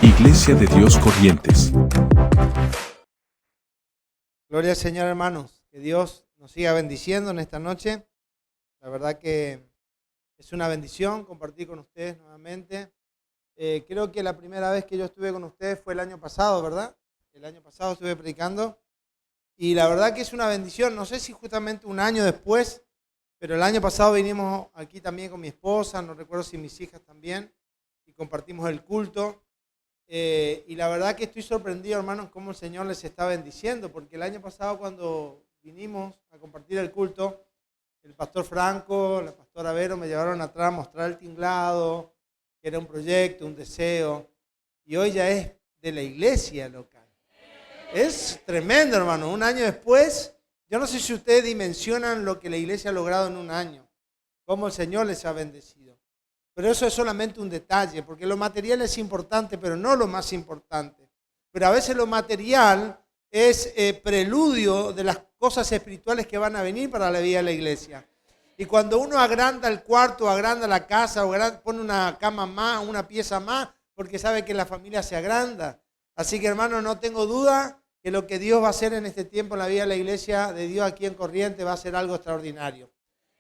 Iglesia de Dios Corrientes. Gloria al Señor, hermanos. Que Dios nos siga bendiciendo en esta noche. La verdad que es una bendición compartir con ustedes nuevamente. Creo que la primera vez que yo estuve con ustedes fue el año pasado, ¿verdad? El año pasado estuve predicando. Y la verdad que es una bendición. No sé si justamente un año después, pero el año pasado vinimos aquí también con mi esposa, no recuerdo si mis hijas también, y compartimos el culto. Y la verdad que estoy sorprendido, hermanos, cómo el Señor les está bendiciendo, porque el año pasado cuando vinimos a compartir el culto, el pastor Franco, la pastora Vero me llevaron atrás a mostrar el tinglado, que era un proyecto, un deseo, y hoy ya es de la iglesia local. Es tremendo, hermano. Un año después, yo no sé si ustedes dimensionan lo que la iglesia ha logrado en un año, cómo el Señor les ha bendecido. Pero eso es solamente un detalle, porque lo material es importante, pero no lo más importante. Pero a veces lo material es preludio de las cosas espirituales que van a venir para la vida de la iglesia. Y cuando uno agranda el cuarto, agranda la casa, o pone una cama más, una pieza más, porque sabe que la familia se agranda. Así que, hermano, no tengo duda que lo que Dios va a hacer en este tiempo en la vida de la iglesia de Dios aquí en Corrientes va a ser algo extraordinario.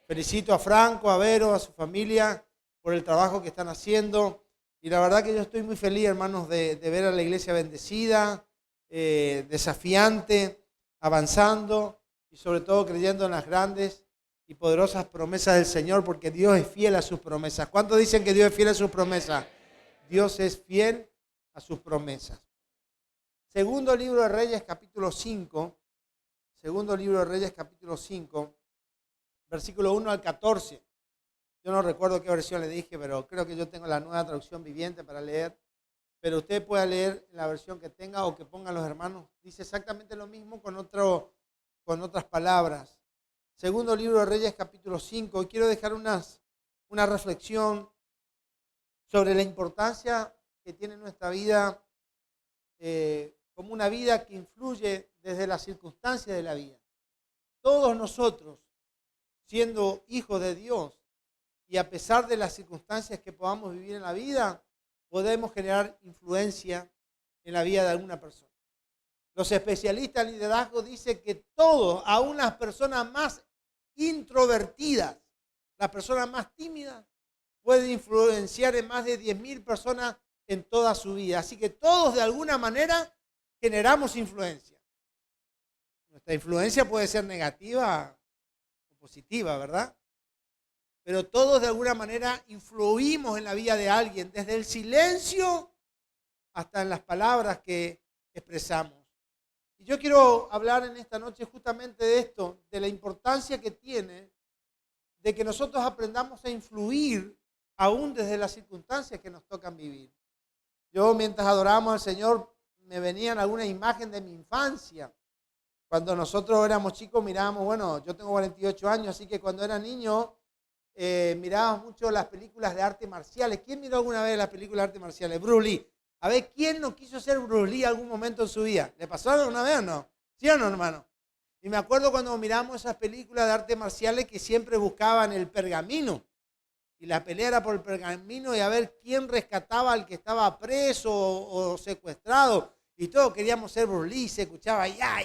Felicito a Franco, a Vero, a su familia, por el trabajo que están haciendo. Y la verdad que yo estoy muy feliz, hermanos, de ver a la iglesia bendecida, desafiante, avanzando y sobre todo creyendo en las grandes y poderosas promesas del Señor, porque Dios es fiel a sus promesas. ¿Cuántos dicen que Dios es fiel a sus promesas? Dios es fiel a sus promesas. Segundo libro de Reyes, capítulo 5. Segundo libro de Reyes, capítulo 5, versículo 1 al 14. Yo no recuerdo qué versión le dije, pero creo que yo tengo la nueva traducción viviente para leer. Pero usted puede leer la versión que tenga o que pongan los hermanos. Dice exactamente lo mismo con otras palabras. Segundo libro de Reyes, capítulo 5. Y quiero dejar una reflexión sobre la importancia que tiene nuestra vida como una vida que influye desde las circunstancias de la vida. Todos nosotros, siendo hijos de Dios, y a pesar de las circunstancias que podamos vivir en la vida, podemos generar influencia en la vida de alguna persona. Los especialistas en liderazgo dicen que todos, aún las personas más introvertidas, las personas más tímidas, pueden influenciar en más de 10.000 personas en toda su vida. Así que todos de alguna manera generamos influencia. Nuestra influencia puede ser negativa o positiva, ¿verdad? Pero todos de alguna manera influimos en la vida de alguien, desde el silencio hasta en las palabras que expresamos. Y yo quiero hablar en esta noche justamente de esto, de la importancia que tiene de que nosotros aprendamos a influir aún desde las circunstancias que nos tocan vivir. Yo mientras adorábamos al Señor me venían algunas imágenes de mi infancia. Cuando nosotros éramos chicos mirábamos, bueno, yo tengo 48 años, así que cuando era niño mirábamos mucho las películas de artes marciales. ¿Quién miró alguna vez las películas de artes marciales? Bruce Lee. A ver, ¿quién no quiso ser Bruce Lee algún momento en su vida? ¿Le pasó alguna vez o no? ¿Sí o no, hermano? Y me acuerdo cuando miramos esas películas de artes marciales que siempre buscaban el pergamino. Y la pelea era por el pergamino y a ver quién rescataba al que estaba preso o secuestrado. Y todos queríamos ser Bruce Lee. Se escuchaba ya,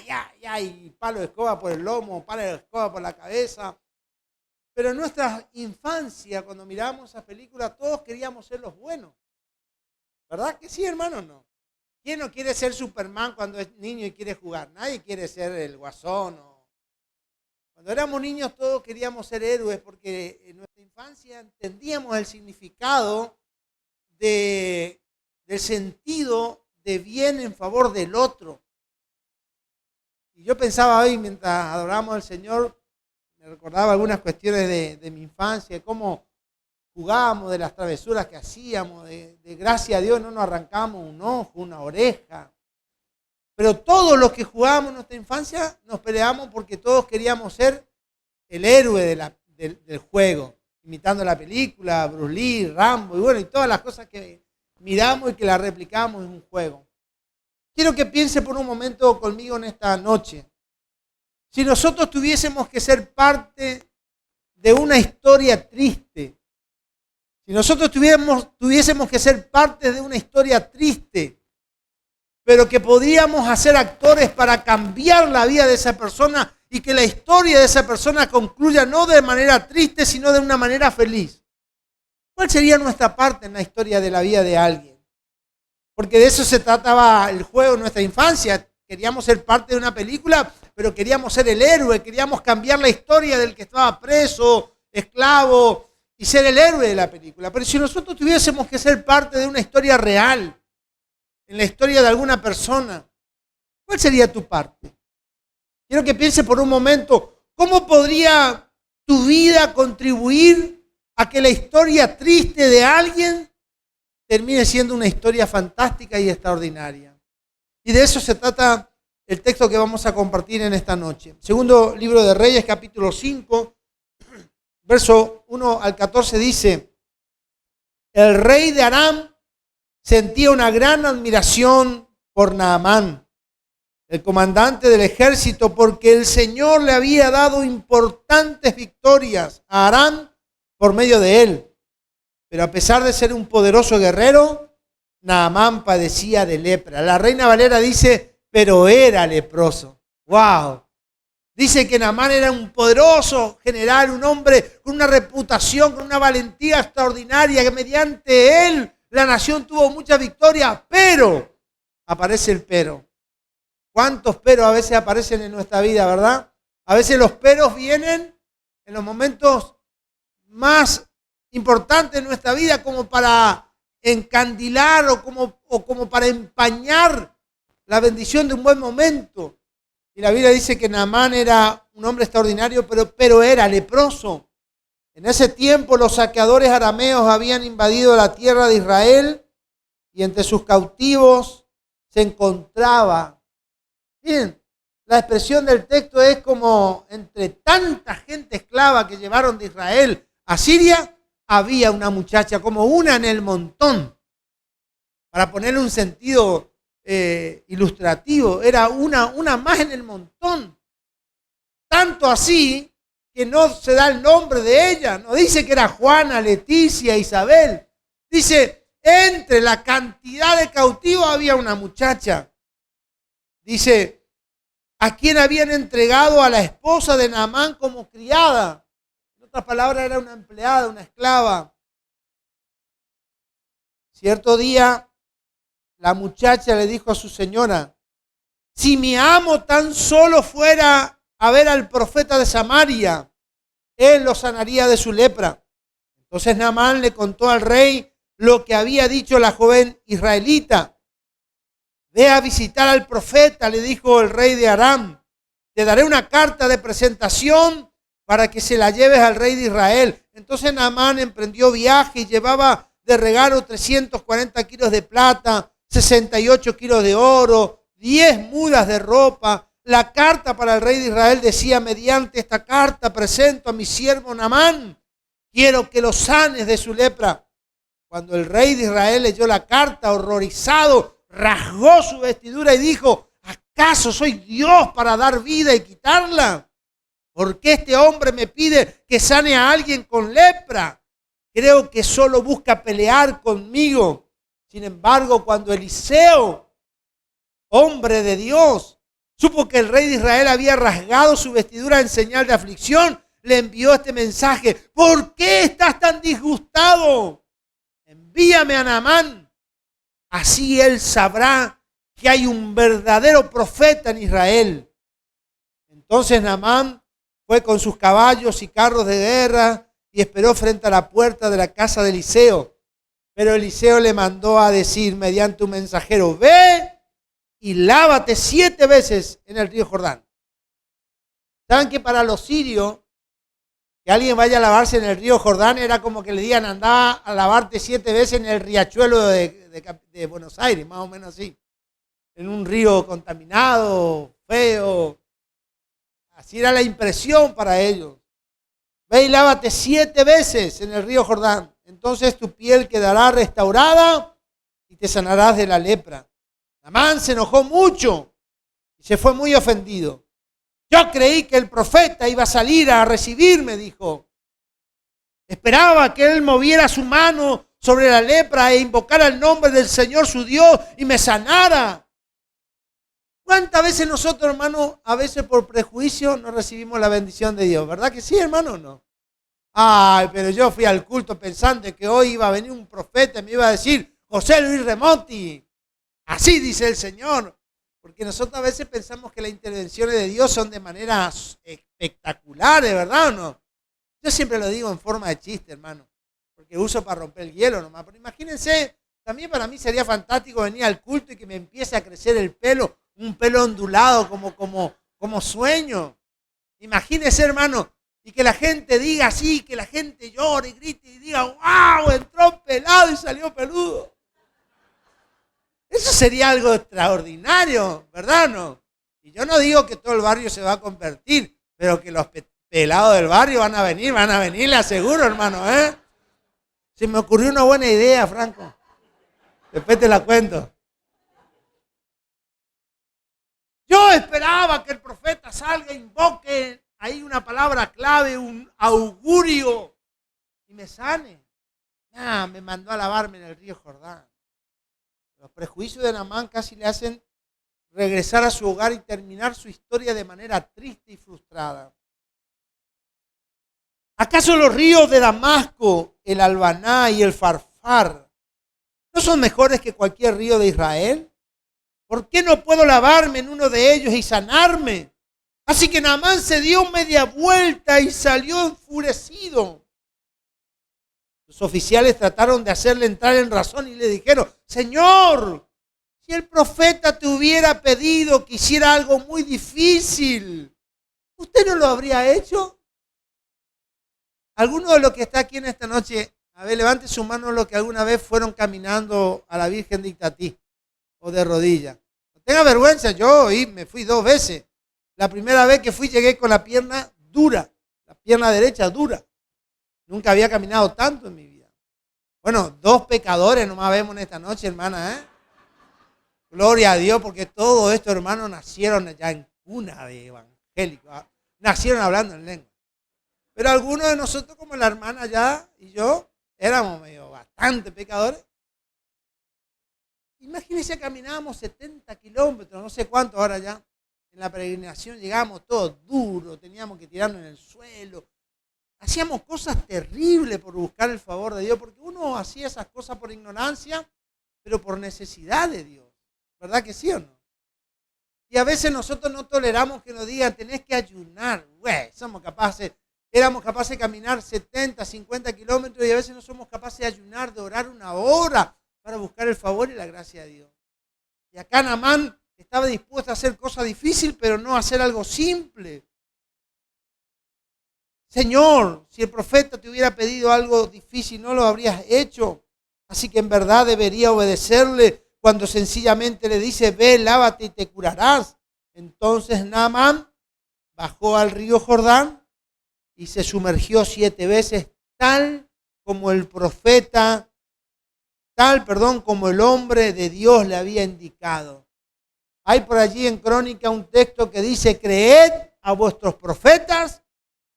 y palo de escoba por el lomo, palo de escoba por la cabeza. Pero en nuestra infancia, cuando mirábamos esas películas, todos queríamos ser los buenos. ¿Verdad que sí, hermano? No. ¿Quién no quiere ser Superman cuando es niño y quiere jugar? Nadie quiere ser el Guasón. Cuando éramos niños todos queríamos ser héroes porque en nuestra infancia entendíamos el significado del sentido de bien en favor del otro. Y yo pensaba hoy, mientras adorábamos al Señor, me recordaba algunas cuestiones de mi infancia, de cómo jugábamos, de las travesuras que hacíamos, de gracias a Dios no nos arrancamos un ojo, una oreja. Pero todos los que jugábamos en nuestra infancia nos peleábamos porque todos queríamos ser el héroe del juego, imitando la película, Bruce Lee, Rambo, y bueno, y todas las cosas que miramos y que las replicamos en un juego. Quiero que piense por un momento conmigo en esta noche. Si nosotros tuviésemos que ser parte de una historia triste, Si nosotros tuviésemos que ser parte de una historia triste, pero que podríamos hacer actores para cambiar la vida de esa persona y que la historia de esa persona concluya no de manera triste, sino de una manera feliz, ¿cuál sería nuestra parte en la historia de la vida de alguien? Porque de eso se trataba el juego en nuestra infancia. Queríamos ser parte de una película, pero queríamos ser el héroe, queríamos cambiar la historia del que estaba preso, esclavo, y ser el héroe de la película. Pero si nosotros tuviésemos que ser parte de una historia real, en la historia de alguna persona, ¿cuál sería tu parte? Quiero que piense por un momento, ¿cómo podría tu vida contribuir a que la historia triste de alguien termine siendo una historia fantástica y extraordinaria? Y de eso se trata el texto que vamos a compartir en esta noche. Segundo libro de Reyes, capítulo 5, verso 1 al 14 dice: el rey de Aram sentía una gran admiración por Naamán, el comandante del ejército, porque el Señor le había dado importantes victorias a Aram por medio de él. Pero a pesar de ser un poderoso guerrero, Naamán padecía de lepra. La Reina Valera dice, pero era leproso. ¡Wow! Dice que Naamán era un poderoso general, un hombre con una reputación, con una valentía extraordinaria, que mediante él la nación tuvo muchas victorias, pero, aparece el pero. ¿Cuántos peros a veces aparecen en nuestra vida, verdad? A veces los peros vienen en los momentos más importantes de nuestra vida como para encandilar o como para empañar la bendición de un buen momento. Y la Biblia dice que Naamán era un hombre extraordinario, pero era leproso. En ese tiempo los saqueadores arameos habían invadido la tierra de Israel y entre sus cautivos se encontraba. Miren, la expresión del texto es como entre tanta gente esclava que llevaron de Israel a Siria, había una muchacha, como una en el montón. Para ponerle un sentido ilustrativo, era una más en el montón. Tanto así que no se da el nombre de ella, no dice que era Juana, Leticia, Isabel. Dice, entre la cantidad de cautivos había una muchacha. Dice, a quien habían entregado a la esposa de Naamán como criada. En otras palabras, era una empleada, una esclava. Cierto día, la muchacha le dijo a su señora, si mi amo tan solo fuera a ver al profeta de Samaria, él lo sanaría de su lepra. Entonces Naamán le contó al rey lo que había dicho la joven israelita. Ve a visitar al profeta, le dijo el rey de Aram. Te daré una carta de presentación para que se la lleves al rey de Israel. Entonces Naamán emprendió viaje y llevaba de regalo 340 kilos de plata, 68 kilos de oro, 10 mudas de ropa. La carta para el rey de Israel decía, mediante esta carta presento a mi siervo Naamán, quiero que lo sanes de su lepra. Cuando el rey de Israel leyó la carta, horrorizado, rasgó su vestidura y dijo, ¿acaso soy Dios para dar vida y quitarla? ¿Por qué este hombre me pide que sane a alguien con lepra? Creo que solo busca pelear conmigo. Sin embargo, cuando Eliseo, hombre de Dios, supo que el rey de Israel había rasgado su vestidura en señal de aflicción, le envió este mensaje. ¿Por qué estás tan disgustado? Envíame a Naamán. Así él sabrá que hay un verdadero profeta en Israel. Entonces Naamán fue con sus caballos y carros de guerra y esperó frente a la puerta de la casa de Eliseo. Pero Eliseo le mandó a decir mediante un mensajero, ve y lávate 7 veces en el río Jordán. ¿Saben que para los sirios, que alguien vaya a lavarse en el río Jordán era como que le digan, andá a lavarte 7 veces en el riachuelo de Buenos Aires, más o menos así? En un río contaminado, feo. Así era la impresión para ellos. Ve y lávate 7 veces en el río Jordán. Entonces tu piel quedará restaurada y te sanarás de la lepra. Naamán se enojó mucho y se fue muy ofendido. Yo creí que el profeta iba a salir a recibirme, dijo. Esperaba que Él moviera su mano sobre la lepra e invocara el nombre del Señor su Dios y me sanara. ¿Cuántas veces nosotros, hermano, a veces por prejuicio no recibimos la bendición de Dios? ¿Verdad que sí, hermano, o no? Ay, pero yo fui al culto pensando que hoy iba a venir un profeta y me iba a decir, José Luis Remonti, así dice el Señor. Porque nosotros a veces pensamos que las intervenciones de Dios son de maneras espectaculares, ¿verdad o no? Yo siempre lo digo en forma de chiste, hermano, porque uso para romper el hielo nomás. Pero imagínense, también para mí sería fantástico venir al culto y que me empiece a crecer el pelo, un pelo ondulado como sueño. Imagínense, hermano, y que la gente diga así, que la gente llore y grite y diga, wow, entró pelado y salió peludo. Eso sería algo extraordinario, ¿verdad o no? Y yo no digo que todo el barrio se va a convertir, pero que los pelados del barrio van a venir, le aseguro, hermano, ¿eh? Se me ocurrió una buena idea, Franco. Después te la cuento. Yo esperaba que el profeta salga e invoque ahí una palabra clave, un augurio, y me sane. Me mandó a lavarme en el río Jordán. Los prejuicios de Naamán casi le hacen regresar a su hogar y terminar su historia de manera triste y frustrada. ¿Acaso los ríos de Damasco, el Albaná y el Farfar no son mejores que cualquier río de Israel? ¿Por qué no puedo lavarme en uno de ellos y sanarme? Así que Naamán se dio media vuelta y salió enfurecido. Los oficiales trataron de hacerle entrar en razón y le dijeron, Señor, si el profeta te hubiera pedido que hiciera algo muy difícil, ¿usted no lo habría hecho? ¿Alguno de los que está aquí en esta noche, a ver, levante su mano los que alguna vez fueron caminando a la Virgen de Itatí o de rodillas? No tenga vergüenza, yo me fui 2 veces. La primera vez que fui llegué con la pierna dura, la pierna derecha dura. Nunca había caminado tanto en mi vida. Bueno, 2 pecadores nomás vemos en esta noche, hermana, ¿eh? Gloria a Dios, porque todos estos hermanos nacieron ya en cuna de evangélicos. Nacieron hablando en lengua. Pero algunos de nosotros, como la hermana ya y yo, éramos medio bastante pecadores. Imagínense, caminábamos 70 kilómetros, no sé cuánto ahora ya. En la peregrinación llegábamos todos duros, teníamos que tirarnos en el suelo. Hacíamos cosas terribles por buscar el favor de Dios, porque uno hacía esas cosas por ignorancia, pero por necesidad de Dios. ¿Verdad que sí o no? Y a veces nosotros no toleramos que nos digan, tenés que ayunar. Éramos capaces de caminar 70, 50 kilómetros y a veces no somos capaces de ayunar, de orar 1 hora para buscar el favor y la gracia de Dios. Y acá Naamán estaba dispuesto a hacer cosas difíciles, pero no a hacer algo simple. Señor, si el profeta te hubiera pedido algo difícil, no lo habrías hecho. Así que en verdad debería obedecerle cuando sencillamente le dice, ve, lávate y te curarás. Entonces Naamán bajó al río Jordán y se sumergió 7 veces, como el hombre de Dios le había indicado. Hay por allí en Crónica un texto que dice, creed a vuestros profetas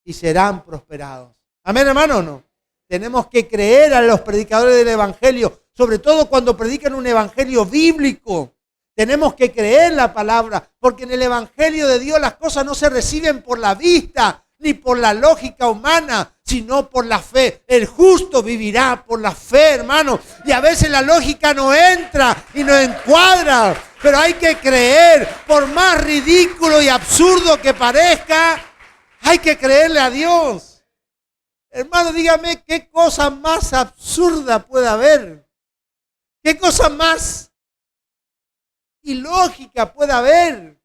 y serán prosperados. Amén, hermano, ¿o no? Tenemos que creer a los predicadores del evangelio, sobre todo cuando predican un evangelio bíblico. Tenemos que creer la palabra, porque en el evangelio de Dios las cosas no se reciben por la vista, ni por la lógica humana, sino por la fe. El justo vivirá por la fe, hermano. Y a veces la lógica no entra y no encuadra, pero hay que creer, por más ridículo y absurdo que parezca, hay que creerle a Dios. Hermano, dígame, ¿qué cosa más absurda puede haber? ¿Qué cosa más ilógica puede haber?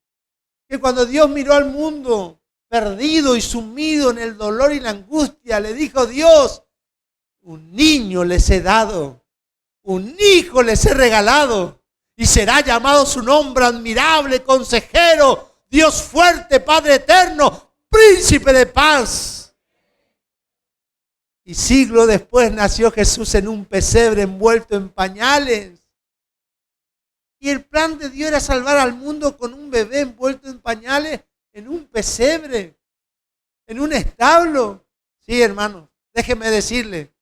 Que cuando Dios miró al mundo perdido y sumido en el dolor y la angustia, le dijo Dios, un niño les he dado, un hijo les he regalado, y será llamado su nombre admirable, consejero, Dios fuerte, Padre eterno, príncipe de paz. Y siglos después nació Jesús en un pesebre envuelto en pañales. Y el plan de Dios era salvar al mundo con un bebé envuelto en pañales, en un pesebre, en un establo. Sí, hermanos, Déjeme decirle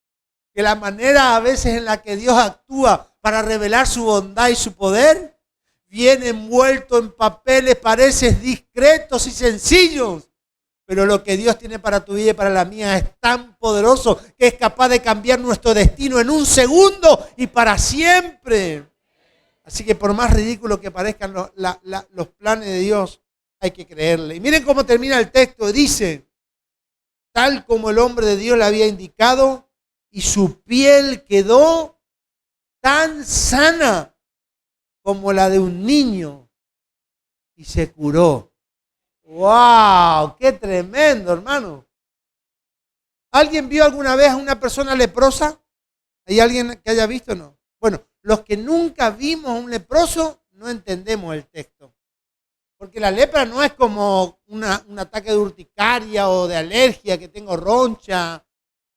que la manera a veces en la que Dios actúa para revelar su bondad y su poder viene envuelto en papeles, parecen discretos y sencillos. Pero lo que Dios tiene para tu vida y para la mía es tan poderoso que es capaz de cambiar nuestro destino en un segundo y para siempre. Así que por más ridículo que parezcan los planes de Dios, hay que creerle. Y miren cómo termina el texto. Dice, tal como el hombre de Dios le había indicado, y su piel quedó tan sana como la de un niño y se curó. ¡Wow! ¡Qué tremendo, hermano! ¿Alguien vio alguna vez a una persona leprosa? ¿Hay alguien que haya visto o no? Bueno, los que nunca vimos a un leproso no entendemos el texto. Porque la lepra no es como un ataque de urticaria o de alergia, que tengo roncha,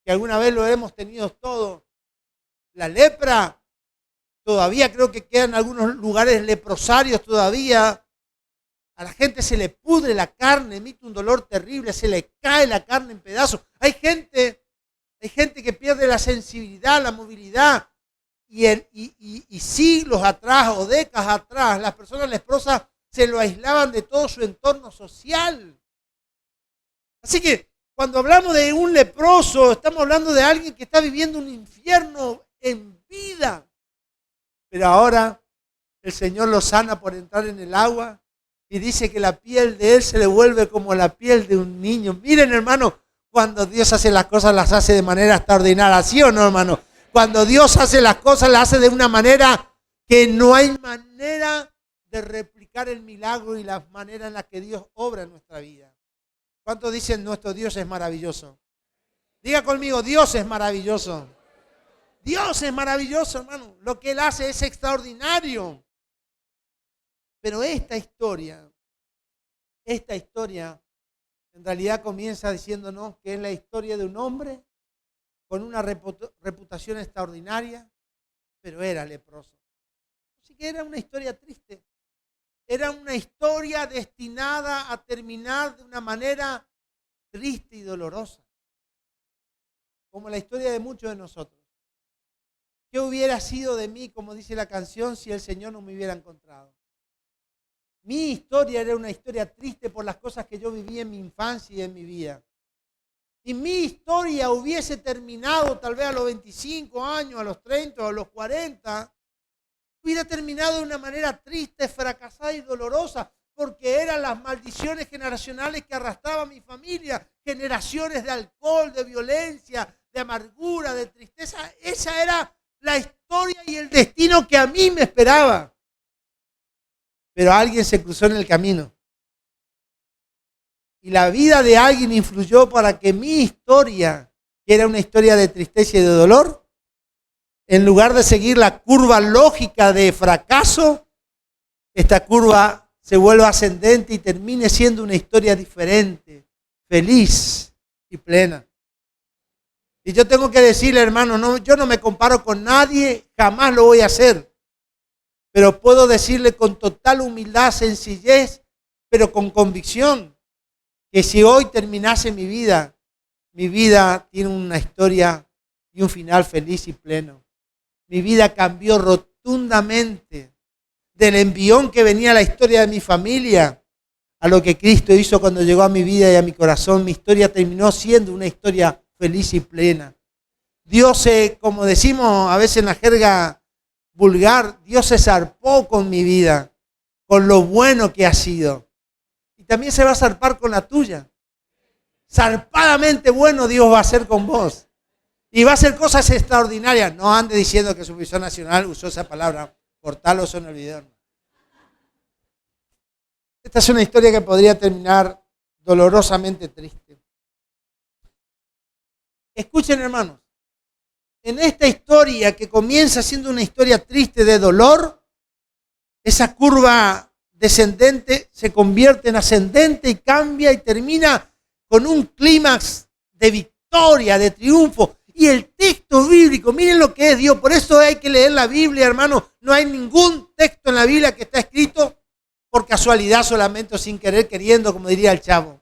que alguna vez lo hemos tenido todos. La lepra, todavía creo que quedan algunos lugares leprosarios todavía. A la gente se le pudre la carne, emite un dolor terrible, se le cae la carne en pedazos. Hay gente que pierde la sensibilidad, la movilidad. Y siglos atrás o décadas atrás, las personas leprosas se lo aislaban de todo su entorno social. Así que cuando hablamos de un leproso, estamos hablando de alguien que está viviendo un infierno en vida. Pero ahora el Señor lo sana por entrar en el agua y dice que la piel de él se le vuelve como la piel de un niño. Miren, hermano, cuando Dios hace las cosas, las hace de manera extraordinaria, ¿sí o no, hermano? Cuando Dios hace las cosas, las hace de una manera que no hay manera de replicar el milagro y la manera en la que Dios obra en nuestra vida. ¿Cuántos dicen nuestro Dios es maravilloso? Diga conmigo, Dios es maravilloso. Dios es maravilloso, hermano. Lo que Él hace es extraordinario. Pero esta historia en realidad comienza diciéndonos que es la historia de un hombre con una reputación extraordinaria, pero era leproso. Así que era una historia triste. Era una historia destinada a terminar de una manera triste y dolorosa. Como la historia de muchos de nosotros. ¿Qué hubiera sido de mí, como dice la canción, si el Señor no me hubiera encontrado? Mi historia era una historia triste por las cosas que yo viví en mi infancia y en mi vida. Y mi historia hubiese terminado tal vez a los 25 años, a los 30 o a los 40, hubiera terminado de una manera triste, fracasada y dolorosa, porque eran las maldiciones generacionales que arrastraba mi familia, generaciones de alcohol, de violencia, de amargura, de tristeza. Esa era la historia y el destino que a mí me esperaba. Pero alguien se cruzó en el camino. Y la vida de alguien influyó para que mi historia, que era una historia de tristeza y de dolor, en lugar de seguir la curva lógica de fracaso, esta curva se vuelva ascendente y termine siendo una historia diferente, feliz y plena. Y yo tengo que decirle, hermano, no, yo no me comparo con nadie, jamás lo voy a hacer. Pero puedo decirle con total humildad, sencillez, pero con convicción, que si hoy terminase mi vida tiene una historia y un final feliz y pleno. Mi vida cambió rotundamente del envión que venía a la historia de mi familia a lo que Cristo hizo cuando llegó a mi vida y a mi corazón. Mi historia terminó siendo una historia feliz y plena. Dios como decimos a veces en la jerga vulgar, Dios se zarpó con mi vida, con lo bueno que ha sido. Y también se va a zarpar con la tuya. Zarpadamente bueno Dios va a hacer con vos. Y va a hacer cosas extraordinarias. No ande diciendo que su Supervisión Nacional usó esa palabra. Cortalo, eso no olvidaron. Esta es una historia que podría terminar dolorosamente triste. Escuchen, hermanos. En esta historia que comienza siendo una historia triste de dolor, esa curva descendente se convierte en ascendente y cambia y termina con un clímax de victoria, de triunfo. Y el texto bíblico, miren lo que es Dios. Por eso hay que leer la Biblia, hermano. No hay ningún texto en la Biblia que está escrito por casualidad solamente o sin querer queriendo, como diría el Chavo.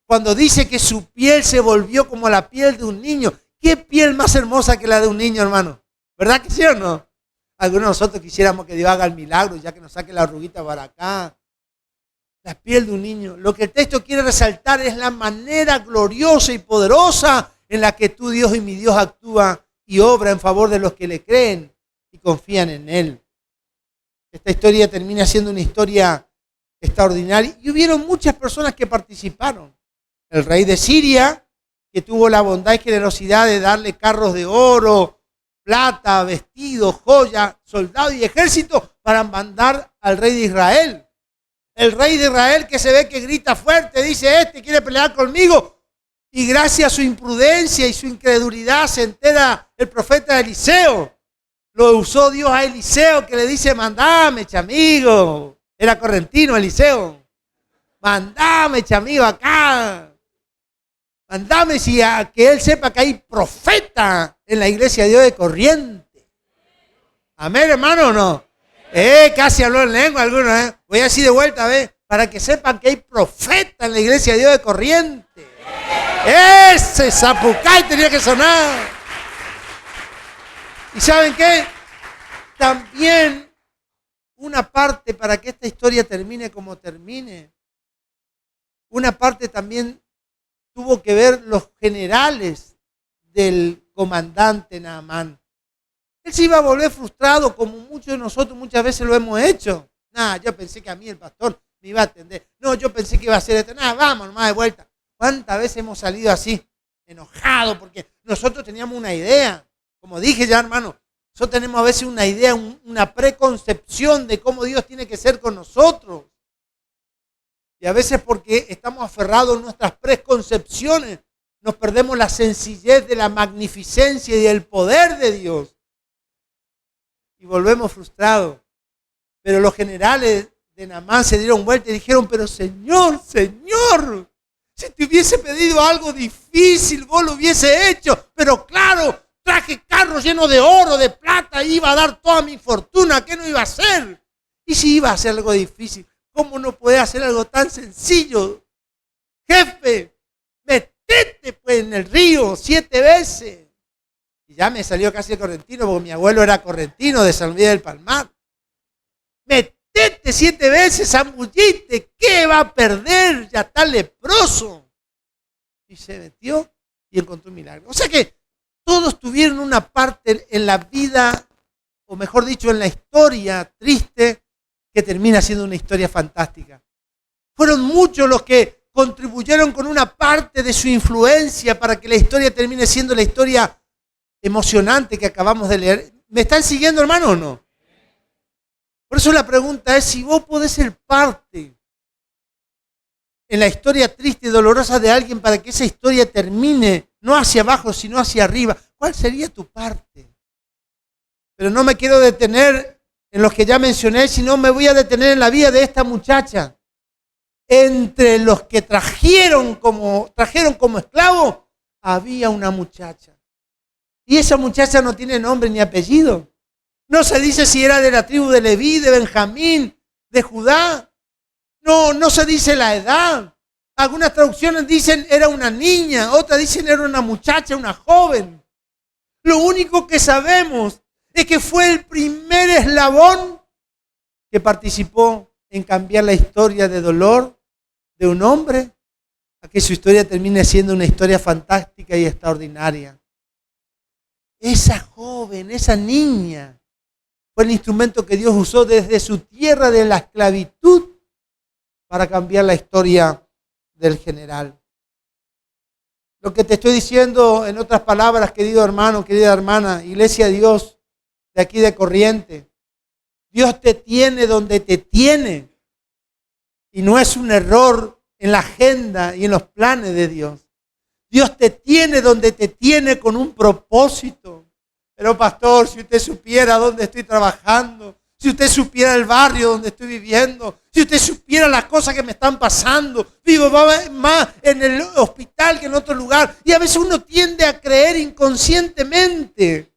Cuando dice que su piel se volvió como la piel de un niño. ¿Qué piel más hermosa que la de un niño, hermano? ¿Verdad que sí o no? Algunos de nosotros quisiéramos que Dios haga el milagro, ya que nos saque la arruguita para acá. La piel de un niño. Lo que el texto quiere resaltar es la manera gloriosa y poderosa en la que tu Dios y mi Dios actúa y obra en favor de los que le creen y confían en Él. Esta historia termina siendo una historia extraordinaria y hubieron muchas personas que participaron. El rey de Siria, que tuvo la bondad y generosidad de darle carros de oro, plata, vestidos, joyas, soldados y ejércitos para mandar al rey de Israel. El rey de Israel que se ve que grita fuerte, dice, este quiere pelear conmigo. Y gracias a su imprudencia y su incredulidad se entera el profeta Eliseo. Lo usó Dios a Eliseo que le dice, mandame, chamigo. Era correntino Eliseo. Mandame, chamigo, acá. Mandame a que él sepa que hay profeta en la iglesia de Dios de Corriente. Amén, hermano, ¿o no? Casi habló en lengua algunos, Voy así de vuelta, para que sepan que hay profeta en la iglesia de Dios de Corriente. Ese zapucay tenía que sonar. ¿Y saben qué? También una parte para que esta historia termine como termine. Una parte también tuvo que ver los generales del comandante Naamán. Él se iba a volver frustrado como muchos de nosotros muchas veces lo hemos hecho. Yo pensé que a mí el pastor me iba a atender. No, yo pensé que iba a hacer esto. Vamos nomás de vuelta. ¿Cuántas veces hemos salido así? Enojados porque nosotros teníamos una idea. Como dije ya, hermano, nosotros tenemos a veces una idea, una preconcepción de cómo Dios tiene que ser con nosotros. Y a veces porque estamos aferrados a nuestras preconcepciones, nos perdemos la sencillez de la magnificencia y del poder de Dios. Y volvemos frustrados. Pero los generales de Naamán se dieron vuelta y dijeron, pero Señor, si te hubiese pedido algo difícil, vos lo hubiese hecho. Pero claro, traje carros llenos de oro, de plata, iba a dar toda mi fortuna, ¿qué no iba a hacer? Y si iba a hacer algo difícil, ¿cómo no puede hacer algo tan sencillo? Jefe, metete pues en el río 7 veces. Y ya me salió casi el correntino, porque mi abuelo era correntino de San Miguel del Palmar. Metete 7 veces, zambullite, ¿qué va a perder? Ya está leproso. Y se metió y encontró un milagro. O sea que todos tuvieron una parte en la vida, o mejor dicho, en la historia triste, que termina siendo una historia fantástica. Fueron muchos los que contribuyeron con una parte de su influencia para que la historia termine siendo la historia emocionante que acabamos de leer. ¿Me están siguiendo, hermano, o no? Por eso la pregunta es si vos podés ser parte en la historia triste y dolorosa de alguien para que esa historia termine no hacia abajo, sino hacia arriba. ¿Cuál sería tu parte? Pero no me quiero detener en los que ya mencioné, sino me voy a detener en la vida de esta muchacha. Entre los que trajeron como esclavo, había una muchacha. Y esa muchacha no tiene nombre ni apellido. No se dice si era de la tribu de Leví, de Benjamín, de Judá. No se dice la edad. Algunas traducciones dicen era una niña, otras dicen era una muchacha, una joven. Lo único que sabemos es que fue el primer eslabón que participó en cambiar la historia de dolor de un hombre a que su historia termine siendo una historia fantástica y extraordinaria. Esa joven, esa niña, fue el instrumento que Dios usó desde su tierra de la esclavitud para cambiar la historia del general. Lo que te estoy diciendo, en otras palabras, querido hermano, querida hermana, Iglesia de Dios de aquí de Corriente, Dios te tiene donde te tiene. Y no es un error en la agenda y en los planes de Dios. Dios te tiene donde te tiene con un propósito. Pero pastor, si usted supiera dónde estoy trabajando, si usted supiera el barrio donde estoy viviendo, si usted supiera las cosas que me están pasando, vivo más en el hospital que en otro lugar. Y a veces uno tiende a creer inconscientemente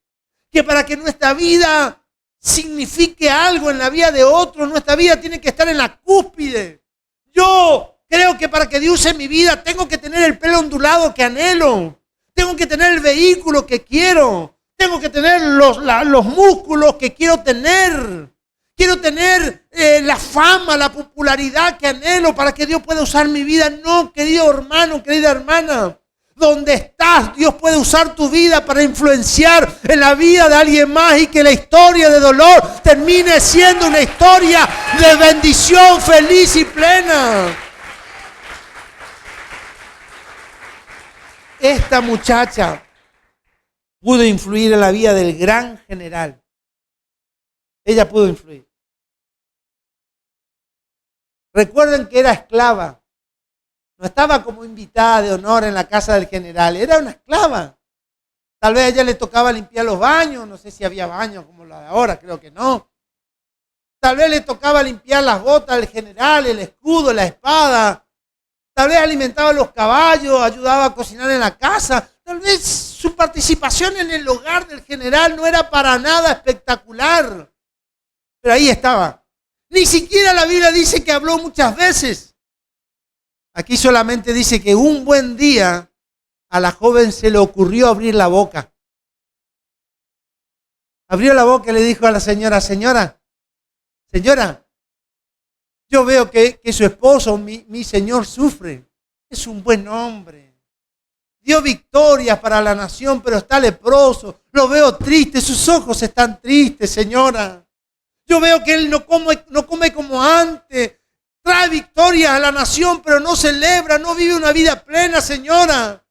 que para que nuestra vida signifique algo en la vida de otro, nuestra vida tiene que estar en la cúspide. Yo Creo que para que Dios use mi vida tengo que tener el pelo ondulado que anhelo. Tengo que tener el vehículo que quiero. Tengo que tener los músculos que quiero tener. Quiero tener la fama, la popularidad que anhelo para que Dios pueda usar mi vida. No, querido hermano, querida hermana. Donde estás, Dios puede usar tu vida para influenciar en la vida de alguien más y que la historia de dolor termine siendo una historia de bendición feliz y plena. Esta muchacha pudo influir en la vida del gran general. Ella pudo influir. Recuerden que era esclava. No estaba como invitada de honor en la casa del general. Era una esclava. Tal vez a ella le tocaba limpiar los baños. No sé si había baños como la de ahora. Creo que no. Tal vez le tocaba limpiar las botas del general, el escudo, la espada. Tal vez alimentaba a los caballos, ayudaba a cocinar en la casa. Tal vez su participación en el hogar del general no era para nada espectacular. Pero ahí estaba. Ni siquiera la Biblia dice que habló muchas veces. Aquí solamente dice que un buen día a la joven se le ocurrió abrir la boca. Abrió la boca y le dijo a la señora, señora, yo veo que su esposo, mi señor, sufre. Es un buen hombre. Dio victorias para la nación, pero está leproso. Lo veo triste, sus ojos están tristes, señora. Yo veo que él no come como antes. Trae victorias a la nación, pero no celebra, no vive una vida plena, señora.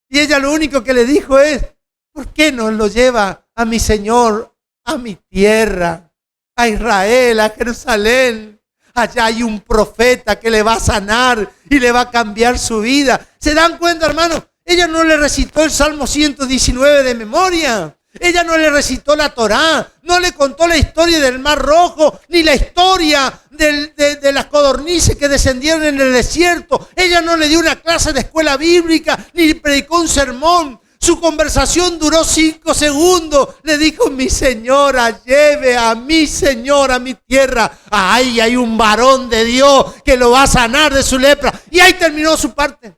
Y ella lo único que le dijo es, ¿por qué no lo lleva a mi Señor, a mi tierra, a Israel, a Jerusalén? Allá hay un profeta que le va a sanar y le va a cambiar su vida. ¿Se dan cuenta, hermano? Ella no le recitó el Salmo 119 de memoria. Ella no le recitó la Torá, no le contó la historia del Mar Rojo, ni la historia de las codornices que descendieron en el desierto. Ella no le dio una clase de escuela bíblica, ni predicó un sermón. Su conversación duró 5 segundos. Le dijo, mi señora, lleve a mi señor a mi tierra. Ahí hay un varón de Dios que lo va a sanar de su lepra. Y ahí terminó su parte.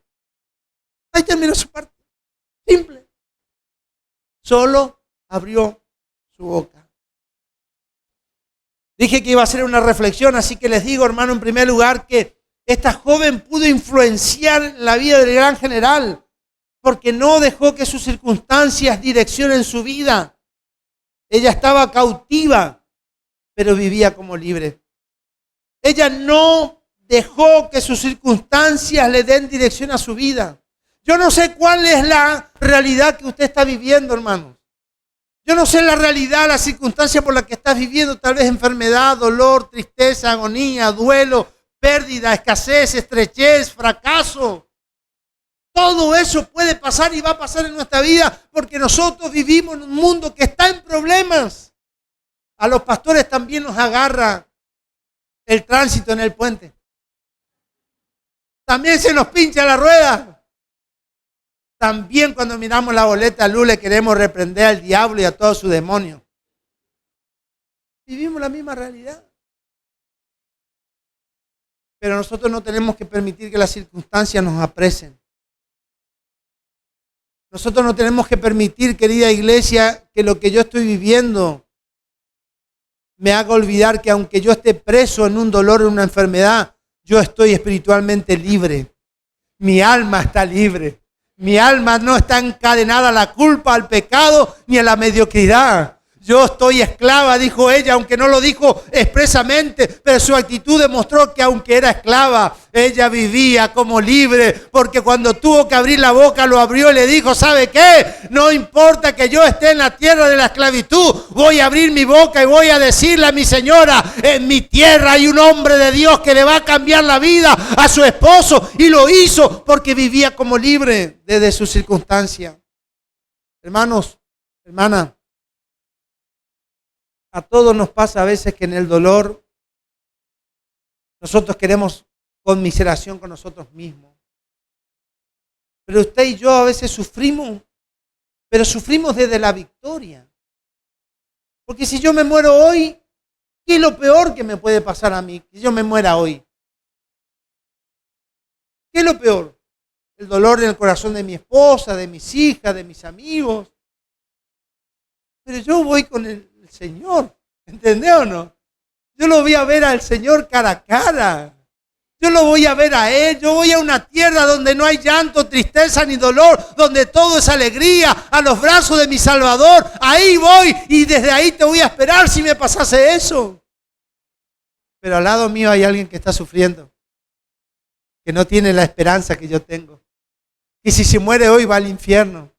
Ahí terminó su parte. Simple. Solo abrió su boca. Dije que iba a hacer una reflexión, así que les digo, hermano, en primer lugar, que esta joven pudo influenciar la vida del gran general, porque no dejó que sus circunstancias direccionen su vida. Ella estaba cautiva, pero vivía como libre. Ella no dejó que sus circunstancias le den dirección a su vida. Yo no sé cuál es la realidad que usted está viviendo, hermanos. Yo no sé la realidad, la circunstancia por la que estás viviendo, tal vez enfermedad, dolor, tristeza, agonía, duelo, pérdida, escasez, estrechez, fracaso. Todo eso puede pasar y va a pasar en nuestra vida porque nosotros vivimos en un mundo que está en problemas. A los pastores también nos agarra el tránsito en el puente. También se nos pincha la rueda. También cuando miramos la boleta luz le queremos reprender al diablo y a todos sus demonios. Vivimos la misma realidad. Pero nosotros no tenemos que permitir que las circunstancias nos apresen. Nosotros no tenemos que permitir, querida iglesia, que lo que yo estoy viviendo me haga olvidar que aunque yo esté preso en un dolor, en una enfermedad, yo estoy espiritualmente libre. Mi alma está libre. Mi alma no está encadenada a la culpa, al pecado, ni a la mediocridad. Yo estoy esclava, dijo ella, aunque no lo dijo expresamente, pero su actitud demostró que aunque era esclava, ella vivía como libre, porque cuando tuvo que abrir la boca, lo abrió y le dijo, ¿sabe qué? No importa que yo esté en la tierra de la esclavitud, voy a abrir mi boca y voy a decirle a mi señora, en mi tierra hay un hombre de Dios que le va a cambiar la vida a su esposo, y lo hizo porque vivía como libre desde su circunstancia. Hermanos, hermanas, a todos nos pasa a veces que en el dolor nosotros queremos conmiseración con nosotros mismos. Pero usted y yo a veces sufrimos, pero sufrimos desde la victoria. Porque si yo me muero hoy, ¿qué es lo peor que me puede pasar a mí? Que yo me muera hoy. ¿Qué es lo peor? El dolor en el corazón de mi esposa, de mis hijas, de mis amigos. Pero yo voy con el Señor, ¿entendés o no? Yo lo voy a ver al Señor cara a cara. Yo lo voy a ver a Él. Yo voy a una tierra donde no hay llanto, tristeza ni dolor, donde todo es alegría, a los brazos de mi Salvador. Ahí voy y desde ahí te voy a esperar si me pasase eso. Pero al lado mío hay alguien que está sufriendo, que no tiene la esperanza que yo tengo. Y si se muere hoy va al infierno.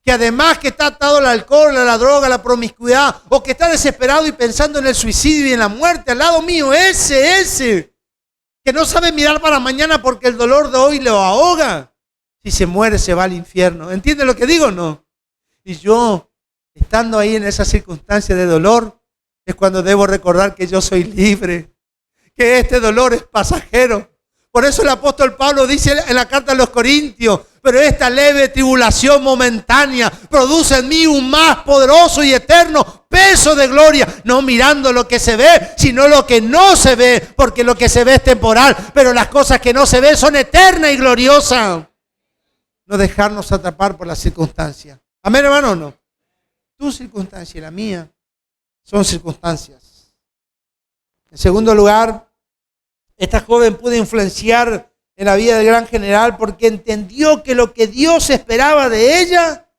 Que además que está atado al alcohol, a la droga, a la promiscuidad, o que está desesperado y pensando en el suicidio y en la muerte, al lado mío, ese, que no sabe mirar para mañana porque el dolor de hoy lo ahoga. Si se muere se va al infierno. ¿Entiende lo que digo o no? Y yo, estando ahí en esa circunstancia de dolor, es cuando debo recordar que yo soy libre, que este dolor es pasajero. Por eso el apóstol Pablo dice en la carta a los Corintios, pero esta leve tribulación momentánea produce en mí un más poderoso y eterno peso de gloria, no mirando lo que se ve, sino lo que no se ve, porque lo que se ve es temporal, pero las cosas que no se ven son eternas y gloriosas. No dejarnos atrapar por las circunstancias. Amén, hermano, no. Tu circunstancia y la mía son circunstancias. En segundo lugar, esta joven pudo influenciar en la vida del gran general porque entendió que lo que Dios esperaba de ella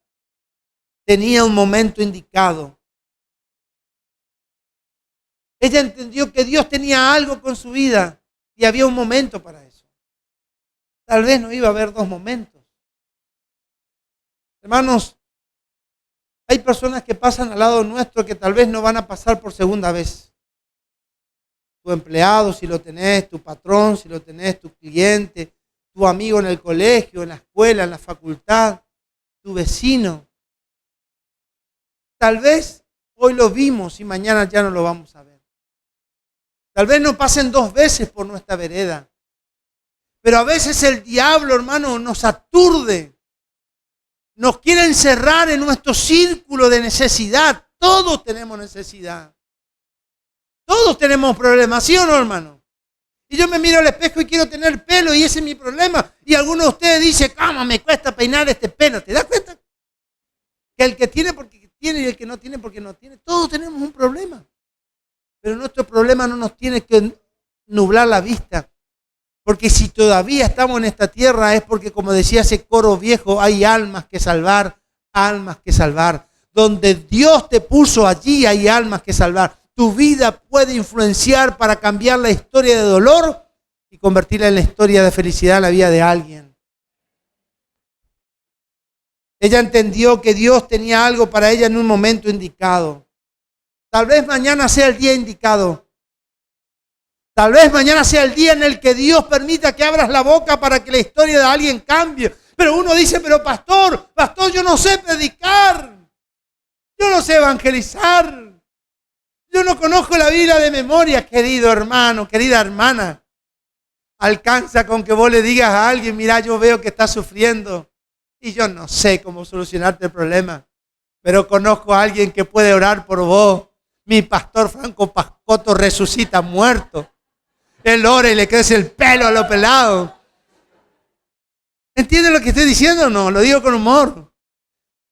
tenía un momento indicado. Ella entendió que Dios tenía algo con su vida y había un momento para eso. Tal vez no iba a haber dos momentos. Hermanos, hay personas que pasan al lado nuestro que tal vez no van a pasar por segunda vez. Tu empleado, si lo tenés, tu patrón, si lo tenés, tu cliente, tu amigo en el colegio, en la escuela, en la facultad, tu vecino. Tal vez hoy lo vimos y mañana ya no lo vamos a ver. Tal vez no pasen dos veces por nuestra vereda. Pero a veces el diablo, hermano, nos aturde. Nos quiere encerrar en nuestro círculo de necesidad. Todos tenemos necesidad. Todos tenemos problemas, ¿sí o no, hermano? Y yo me miro al espejo y quiero tener pelo y ese es mi problema. Y alguno de ustedes dice, ¿cómo me cuesta peinar este pelo? ¿Te das cuenta? Que el que tiene porque tiene y el que no tiene porque no tiene. Todos tenemos un problema. Pero nuestro problema no nos tiene que nublar la vista. Porque si todavía estamos en esta tierra es porque, como decía ese coro viejo, hay almas que salvar, almas que salvar. Donde Dios te puso allí hay almas que salvar. Tu vida puede influenciar para cambiar la historia de dolor y convertirla en la historia de felicidad en la vida de alguien. Ella entendió que Dios tenía algo para ella en un momento indicado. Tal vez mañana sea el día indicado. Tal vez mañana sea el día en el que Dios permita que abras la boca para que la historia de alguien cambie. Pero uno dice, pero pastor, yo no sé predicar. Yo no sé evangelizar. Yo no conozco la Biblia de memoria, querido hermano, querida hermana. Alcanza con que vos le digas a alguien, mira, yo veo que estás sufriendo y yo no sé cómo solucionarte el problema, pero conozco a alguien que puede orar por vos. Mi pastor Franco Pascoto resucita muerto. Él ora y le crece el pelo a lo pelado. ¿Entienden lo que estoy diciendo o no? Lo digo con humor.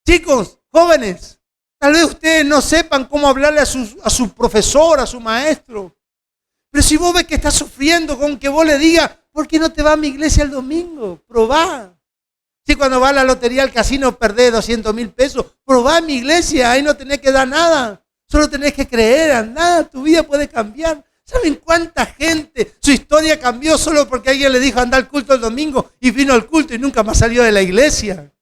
Chicos, jóvenes, tal vez ustedes no sepan cómo hablarle a su profesor, a su maestro. Pero si vos ves que está sufriendo, con que vos le digas, ¿por qué no te vas a mi iglesia el domingo? Probá. Si cuando vas a la lotería al casino perdés 200.000 pesos, probá en mi iglesia, ahí no tenés que dar nada. Solo tenés que creer, andá, tu vida puede cambiar. ¿Saben cuánta gente su historia cambió solo porque alguien le dijo anda al culto el domingo y vino al culto y nunca más salió de la iglesia?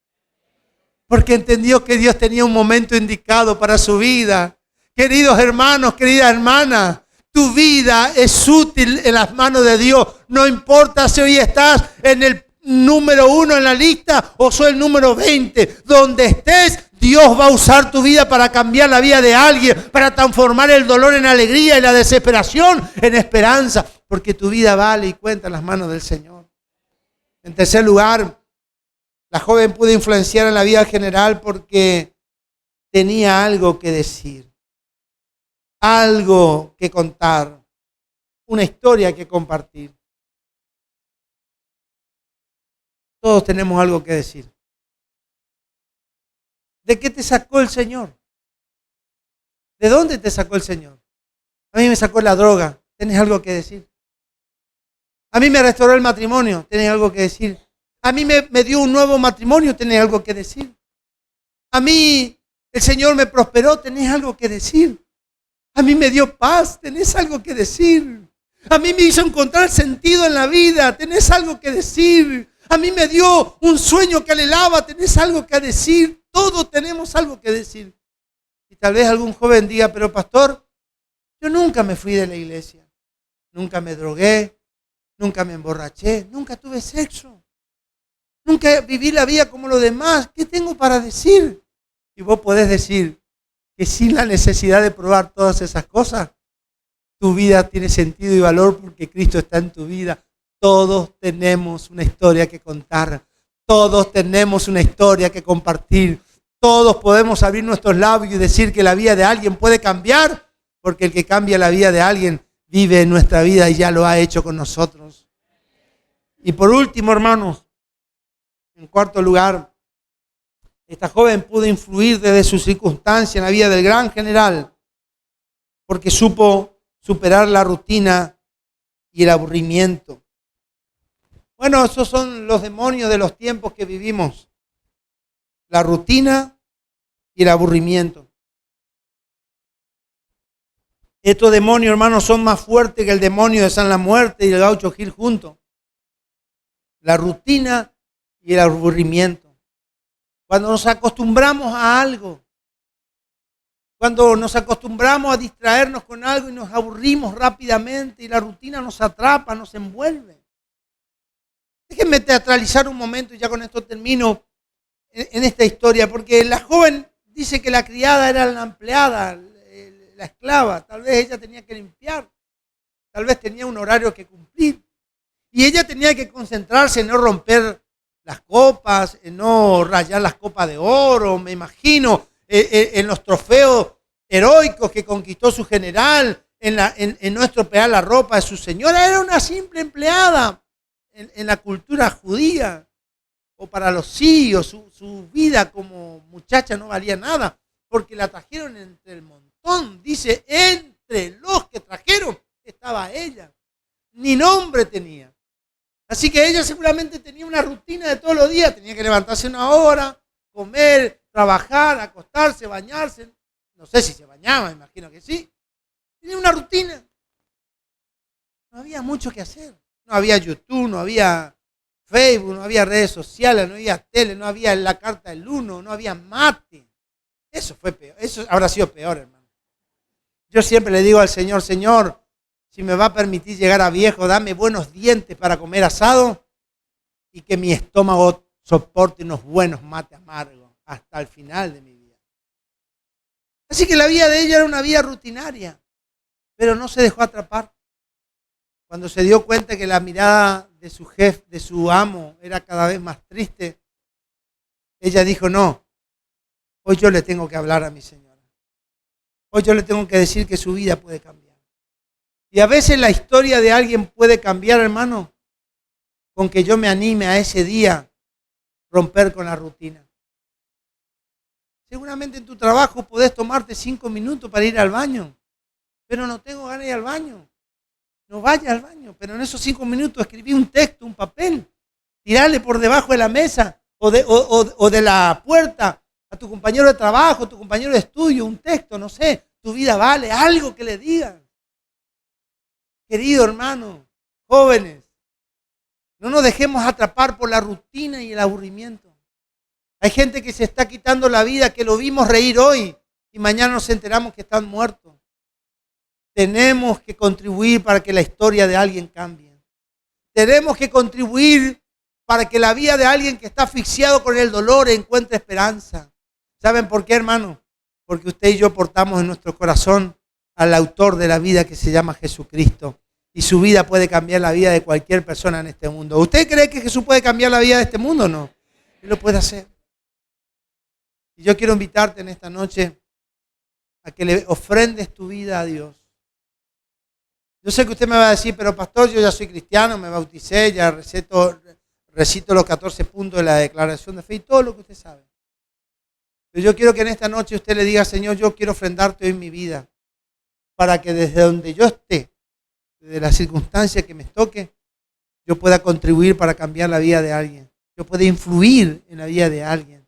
Porque entendió que Dios tenía un momento indicado para su vida. Queridos hermanos, querida hermana, tu vida es útil en las manos de Dios. No importa si hoy estás en el número 1 en la lista o soy el número 20. Donde estés, Dios va a usar tu vida para cambiar la vida de alguien, para transformar el dolor en alegría y la desesperación en esperanza. Porque tu vida vale y cuenta en las manos del Señor. En tercer lugar, la joven pudo influenciar en la vida general porque tenía algo que decir, algo que contar, una historia que compartir. Todos tenemos algo que decir. ¿De qué te sacó el Señor? ¿De dónde te sacó el Señor? A mí me sacó la droga. ¿Tenés algo que decir? A mí me restauró el matrimonio. ¿Tenés algo que decir? A mí me dio un nuevo matrimonio. ¿Tenés algo que decir? A mí el Señor me prosperó. ¿Tenés algo que decir? A mí me dio paz. ¿Tenés algo que decir? A mí me hizo encontrar sentido en la vida. ¿Tenés algo que decir? A mí me dio un sueño que anhelaba. ¿Tenés algo que decir? Todos tenemos algo que decir. Y tal vez algún joven diga, pero pastor, yo nunca me fui de la iglesia. Nunca me drogué. Nunca me emborraché. Nunca tuve sexo. Nunca viví la vida como los demás. ¿Qué tengo para decir? Y vos podés decir que sin la necesidad de probar todas esas cosas, tu vida tiene sentido y valor porque Cristo está en tu vida. Todos tenemos una historia que contar. Todos tenemos una historia que compartir. Todos podemos abrir nuestros labios y decir que la vida de alguien puede cambiar, porque el que cambia la vida de alguien vive en nuestra vida y ya lo ha hecho con nosotros. Y por último, hermanos, en cuarto lugar, esta joven pudo influir desde su circunstancia en la vida del gran general, porque supo superar la rutina y el aburrimiento. Bueno, esos son los demonios de los tiempos que vivimos. La rutina y el aburrimiento. Estos demonios, hermanos, son más fuertes que el demonio de San La Muerte y el Gaucho Gil juntos. La rutina y el aburrimiento. Cuando nos acostumbramos a algo, cuando nos acostumbramos a distraernos con algo y nos aburrimos rápidamente y la rutina nos atrapa, nos envuelve. Déjenme teatralizar un momento y ya con esto termino en esta historia, porque la joven dice que la criada era la empleada, la esclava. Tal vez ella tenía que limpiar, tal vez tenía un horario que cumplir. Y ella tenía que concentrarse en no romper las copas, en no rayar las copas de oro, me imagino, en los trofeos heroicos que conquistó su general, en no estropear la ropa de su señora. Era una simple empleada en la cultura judía, o para los sirios, su vida como muchacha no valía nada, porque la trajeron entre el montón. Dice, entre los que trajeron estaba ella. Ni nombre tenía. Así que ella seguramente tenía una rutina de todos los días. Tenía que levantarse una hora, comer, trabajar, acostarse, bañarse. No sé si se bañaba, imagino que sí. Tenía una rutina. No había mucho que hacer. No había YouTube, no había Facebook, no había redes sociales, no había tele, no había la carta del uno, no había mate. Eso fue peor. Eso habrá sido peor, hermano. Yo siempre le digo al Señor, Señor, si me va a permitir llegar a viejo, dame buenos dientes para comer asado y que mi estómago soporte unos buenos mates amargos hasta el final de mi vida. Así que la vida de ella era una vida rutinaria, pero no se dejó atrapar. Cuando se dio cuenta que la mirada de su jefe, de su amo, era cada vez más triste, ella dijo, no, hoy yo le tengo que hablar a mi señora. Hoy yo le tengo que decir que su vida puede cambiar. Y a veces la historia de alguien puede cambiar, hermano, con que yo me anime a ese día romper con la rutina. Seguramente en tu trabajo podés tomarte 5 minutos para ir al baño, pero no tengo ganas de ir al baño. No vaya al baño, pero en esos 5 minutos escribí un texto, un papel, tirarle por debajo de la mesa o de la puerta a tu compañero de trabajo, a tu compañero de estudio, un texto, no sé, tu vida vale, algo que le digan. Querido hermano, jóvenes, no nos dejemos atrapar por la rutina y el aburrimiento. Hay gente que se está quitando la vida, que lo vimos reír hoy y mañana nos enteramos que están muertos. Tenemos que contribuir para que la historia de alguien cambie. Tenemos que contribuir para que la vida de alguien que está asfixiado con el dolor encuentre esperanza. ¿Saben por qué, hermano? Porque usted y yo portamos en nuestro corazón al autor de la vida que se llama Jesucristo. Y su vida puede cambiar la vida de cualquier persona en este mundo. ¿Usted cree que Jesús puede cambiar la vida de este mundo o no? Él lo puede hacer. Y yo quiero invitarte en esta noche a que le ofrendes tu vida a Dios. Yo sé que usted me va a decir, pero pastor, yo ya soy cristiano, me bauticé, ya recé todo, recito los 14 puntos de la declaración de fe y todo lo que usted sabe. Pero yo quiero que en esta noche usted le diga, Señor, yo quiero ofrendarte hoy mi vida, para que desde donde yo esté, desde la circunstancia que me toque, yo pueda contribuir para cambiar la vida de alguien. Yo pueda influir en la vida de alguien.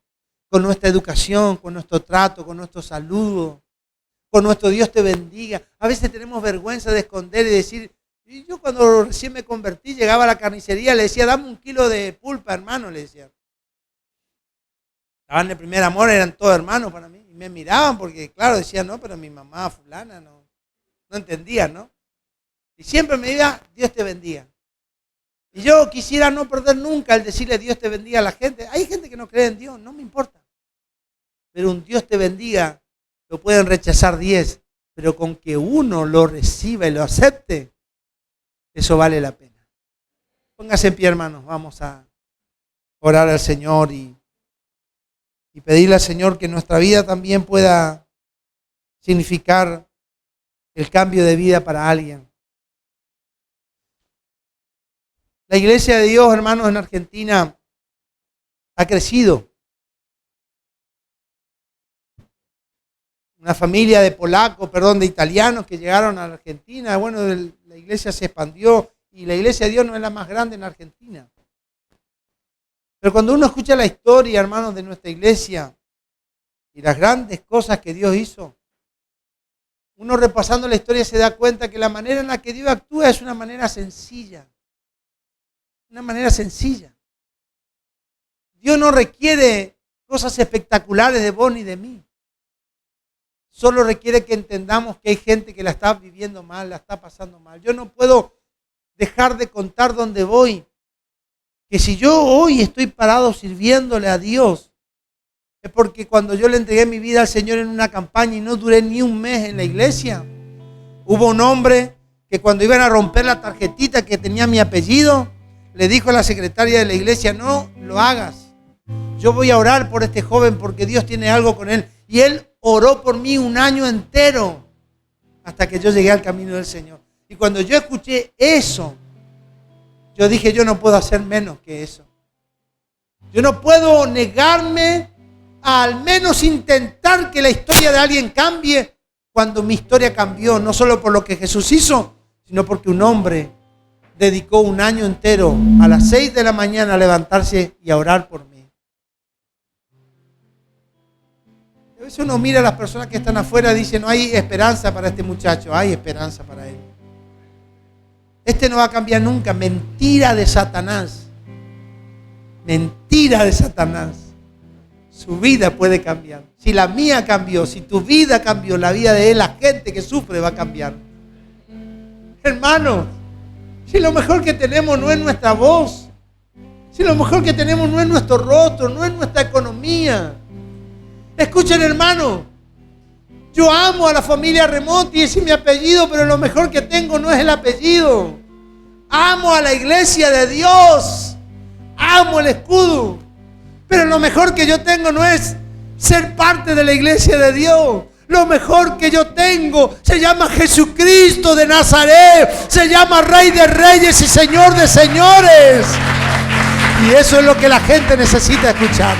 Con nuestra educación, con nuestro trato, con nuestro saludo, con nuestro Dios te bendiga. A veces tenemos vergüenza de esconder y decir, y yo cuando recién me convertí, llegaba a la carnicería, le decía, dame 1 kilo de pulpa, hermano, le decía. Estaban en el primer amor, eran todos hermanos para mí. Y me miraban porque, claro, decían, no, pero mi mamá fulana no entendía, ¿no? Y siempre me decía, Dios te bendiga. Y yo quisiera no perder nunca el decirle Dios te bendiga a la gente. Hay gente que no cree en Dios, no me importa. Pero un Dios te bendiga, lo pueden rechazar 10, pero con que uno lo reciba y lo acepte, eso vale la pena. Póngase en pie, hermanos, vamos a orar al Señor y pedirle al Señor que nuestra vida también pueda significar el cambio de vida para alguien. La iglesia de Dios, hermanos, en Argentina ha crecido. Una familia de de italianos que llegaron a la Argentina. Bueno, la iglesia se expandió y la iglesia de Dios no es la más grande en Argentina. Pero cuando uno escucha la historia, hermanos, de nuestra iglesia y las grandes cosas que Dios hizo, uno repasando la historia se da cuenta que la manera en la que Dios actúa es una manera sencilla. Una manera sencilla. Dios no requiere cosas espectaculares de vos ni de mí. Solo requiere que entendamos que hay gente que la está viviendo mal, la está pasando mal. Yo no puedo dejar de contar dónde voy. Que si yo hoy estoy parado sirviéndole a Dios, es porque cuando yo le entregué mi vida al Señor en una campaña y no duré ni un mes en la iglesia, hubo un hombre que cuando iban a romper la tarjetita que tenía mi apellido, le dijo a la secretaria de la iglesia, no lo hagas. Yo voy a orar por este joven porque Dios tiene algo con él. Y él oró por mí 1 año entero hasta que yo llegué al camino del Señor. Y cuando yo escuché eso, yo dije, yo no puedo hacer menos que eso. Yo no puedo negarme a al menos intentar que la historia de alguien cambie cuando mi historia cambió, no solo por lo que Jesús hizo, sino porque un hombre dedicó 1 año entero a las 6 de la mañana a levantarse y a orar por mí. A veces uno mira a las personas que están afuera y dice, no hay esperanza para este muchacho, hay esperanza para él. Este no va a cambiar nunca. Mentira de Satanás. Mentira de Satanás. Su vida puede cambiar. Si la mía cambió, si tu vida cambió, la vida de él, la gente que sufre va a cambiar. Hermanos, si lo mejor que tenemos no es nuestra voz, si lo mejor que tenemos no es nuestro rostro, no es nuestra economía. Escuchen, hermano, yo amo a la familia Remonti, ese es mi apellido, pero lo mejor que tengo no es el apellido. Amo a la iglesia de Dios, amo el escudo, pero lo mejor que yo tengo no es ser parte de la iglesia de Dios. Lo mejor que yo tengo se llama Jesucristo de Nazaret, se llama Rey de Reyes y Señor de Señores. Y eso es lo que la gente necesita escuchar.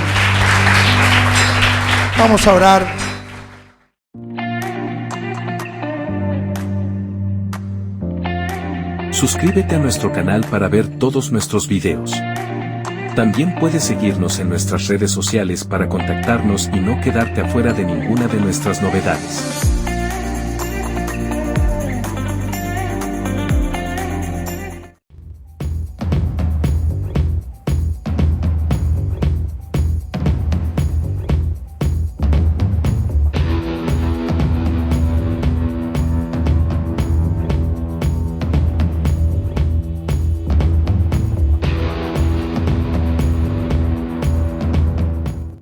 Vamos a orar. Suscríbete a nuestro canal para ver todos nuestros videos. También puedes seguirnos en nuestras redes sociales para contactarnos y no quedarte afuera de ninguna de nuestras novedades.